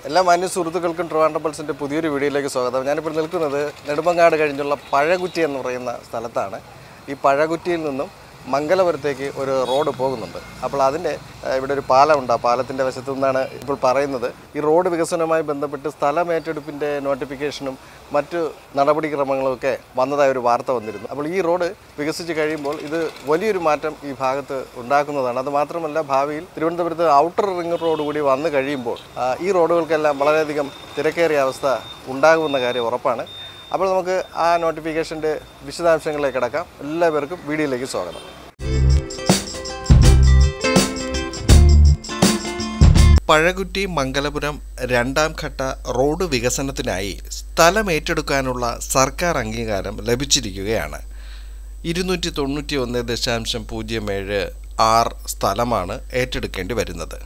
എല്ലാ മാന്യ സുഹൃത്തുക്കൾക്കും ട്രിവാൻഡ്രം പൾസിൻ്റെ പുതിയൊരു വീഡിയോയിലേക്ക് സ്വാഗതം. ഞാനിപ്പോൾ നിൽക്കുന്നത് നെടുമങ്ങാട് കഴിഞ്ഞുള്ള പഴകുറ്റി എന്ന് പറയുന്ന സ്ഥലത്താണ്. ഈ പഴകുറ്റിയിൽ നിന്നും മംഗലപുരത്തേക്ക് ഒരു റോഡ് പോകുന്നുണ്ട്. അപ്പോൾ അതിൻ്റെ ഇവിടെ ഒരു പാലമുണ്ട്. ആ പാലത്തിൻ്റെ വശത്തു നിന്നാണ് ഇപ്പോൾ പറയുന്നത്. ഈ റോഡ് വികസനവുമായി ബന്ധപ്പെട്ട് സ്ഥലമേറ്റെടുപ്പിൻ്റെ നോട്ടിഫിക്കേഷനും മറ്റു നടപടിക്രമങ്ങളുമൊക്കെ വന്നതായ ഒരു വാർത്ത വന്നിരുന്നു. അപ്പോൾ ഈ റോഡ് വികസിച്ച് കഴിയുമ്പോൾ ഇത് വലിയൊരു മാറ്റം ഈ ഭാഗത്ത് ഉണ്ടാക്കുന്നതാണ്. അതുമാത്രമല്ല, ഭാവിയിൽ തിരുവനന്തപുരത്ത് ഔട്ടർ റിംഗ് റോഡ് കൂടി വന്നു കഴിയുമ്പോൾ ഈ റോഡുകൾക്കെല്ലാം വളരെയധികം തിരക്കേറിയ അവസ്ഥ ഉണ്ടാകുമെന്ന കാര്യം ഉറപ്പാണ്. അപ്പോൾ നമുക്ക് ആ നോട്ടിഫിക്കേഷൻ്റെ വിശദാംശങ്ങളിലേക്ക് കടക്കാം. എല്ലാവർക്കും വീഡിയോയിലേക്ക് സ്വാഗതം. പഴകുറ്റി മംഗലപുരം രണ്ടാം ഘട്ട റോഡ് വികസനത്തിനായി സ്ഥലമേറ്റെടുക്കാനുള്ള സർക്കാർ അംഗീകാരം ലഭിച്ചിരിക്കുകയാണ്. 291.07 സ്ഥലമാണ് ഏറ്റെടുക്കേണ്ടി വരുന്നത്.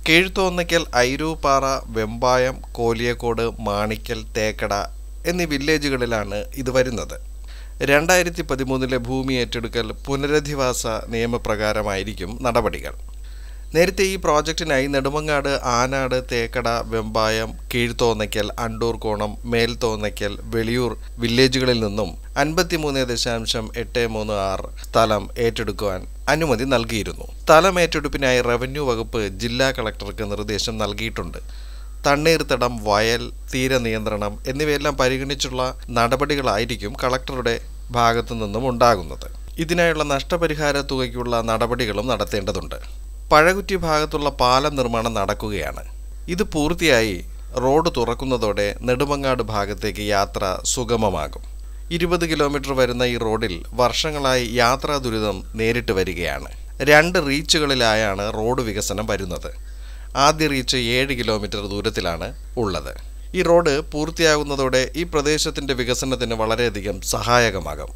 കീഴ്ത്തോന്നയ്ക്കൽ, ഐരൂപ്പാറ, വെമ്പായം, കോലിയക്കോട്, മാണിക്കൽ, തേക്കട എന്നീ വില്ലേജുകളിലാണ് ഇത് വരുന്നത്. 2013 ഭൂമി ഏറ്റെടുക്കൽ പുനരധിവാസ നിയമപ്രകാരമായിരിക്കും നടപടികൾ. നേരത്തെ ഈ പ്രോജക്റ്റിനായി നെടുമങ്ങാട്, ആനാട്, തേക്കട, വെമ്പായം, കീഴ്ത്തോന്നയ്ക്കൽ, അണ്ടൂർകോണം, മേൽത്തോന്നയ്ക്കൽ, വെളിയൂർ വില്ലേജുകളിൽ നിന്നും 53.83 സ്ഥലം ഏറ്റെടുക്കുവാൻ അനുമതി നൽകിയിരുന്നു. സ്ഥലം ഏറ്റെടുപ്പിനായി റവന്യൂ വകുപ്പ് ജില്ലാ കളക്ടർക്ക് നിർദ്ദേശം നൽകിയിട്ടുണ്ട്. തണ്ണീർത്തടം, വയൽ, തീരനിയന്ത്രണം എന്നിവയെല്ലാം പരിഗണിച്ചുള്ള നടപടികളായിരിക്കും കളക്ടറുടെ ഭാഗത്തു നിന്നും ഉണ്ടാകുന്നത്. ഇതിനായുള്ള നഷ്ടപരിഹാര തുകയ്ക്കുള്ള നടപടികളും നടത്തേണ്ടതുണ്ട്. പഴകുറ്റി ഭാഗത്തുള്ള പാലം നിർമ്മാണം നടക്കുകയാണ്. ഇത് പൂർത്തിയായി റോഡ് തുറക്കുന്നതോടെ നെടുമങ്ങാട് ഭാഗത്തേക്ക് യാത്ര സുഗമമാകും. 20 കിലോമീറ്റർ വരുന്ന ഈ റോഡിൽ വർഷങ്ങളായി യാത്രാ ദുരിതം നേരിട്ട് വരികയാണ്. 2 റീച്ചുകളിലായാണ് റോഡ് വികസനം വരുന്നത്. ആദ്യ റീച്ച് 7 കിലോമീറ്റർ ദൂരത്തിലാണ് ഉള്ളത്. ഈ റോഡ് പൂർത്തിയാകുന്നതോടെ ഈ പ്രദേശത്തിൻ്റെ വികസനത്തിന് വളരെയധികം സഹായകമാകും.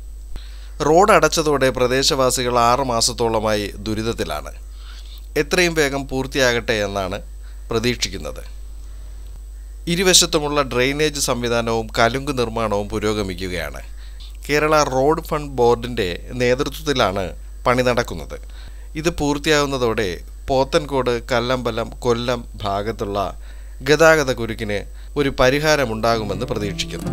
റോഡ് അടച്ചതോടെ പ്രദേശവാസികൾ 6 മാസത്തോളമായി ദുരിതത്തിലാണ്. എത്രയും വേഗം പൂർത്തിയാകട്ടെ എന്നാണ് പ്രതീക്ഷിക്കുന്നത്. ഇരുവശത്തുമുള്ള ഡ്രെയിനേജ് സംവിധാനവും കലുങ്ക് നിർമ്മാണവും പുരോഗമിക്കുകയാണ്. കേരള റോഡ് ഫണ്ട് ബോർഡിൻ്റെ നേതൃത്വത്തിലാണ് പണി നടക്കുന്നത്. ഇത് പൂർത്തിയാകുന്നതോടെ പോത്തൻകോട്, കല്ലമ്പലം, കൊല്ലം ഭാഗത്തുള്ള ഗതാഗത കുരുക്കിന് ഒരു പരിഹാരമുണ്ടാകുമെന്ന് പ്രതീക്ഷിക്കുന്നു.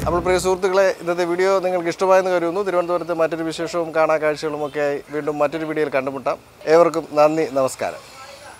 അപ്പോൾ പ്രിയ സുഹൃത്തുക്കളെ, ഇന്നത്തെ വീഡിയോ നിങ്ങൾക്ക് ഇഷ്ടമായെന്ന് കരുതുന്നു. തിരുവനന്തപുരത്ത് മറ്റൊരു വിശേഷവും കാണാ കാഴ്ചകളുമൊക്കെയായി വീണ്ടും മറ്റൊരു വീഡിയോയിൽ കണ്ടുമുട്ടാം. ഏവർക്കും നന്ദി, നമസ്കാരം.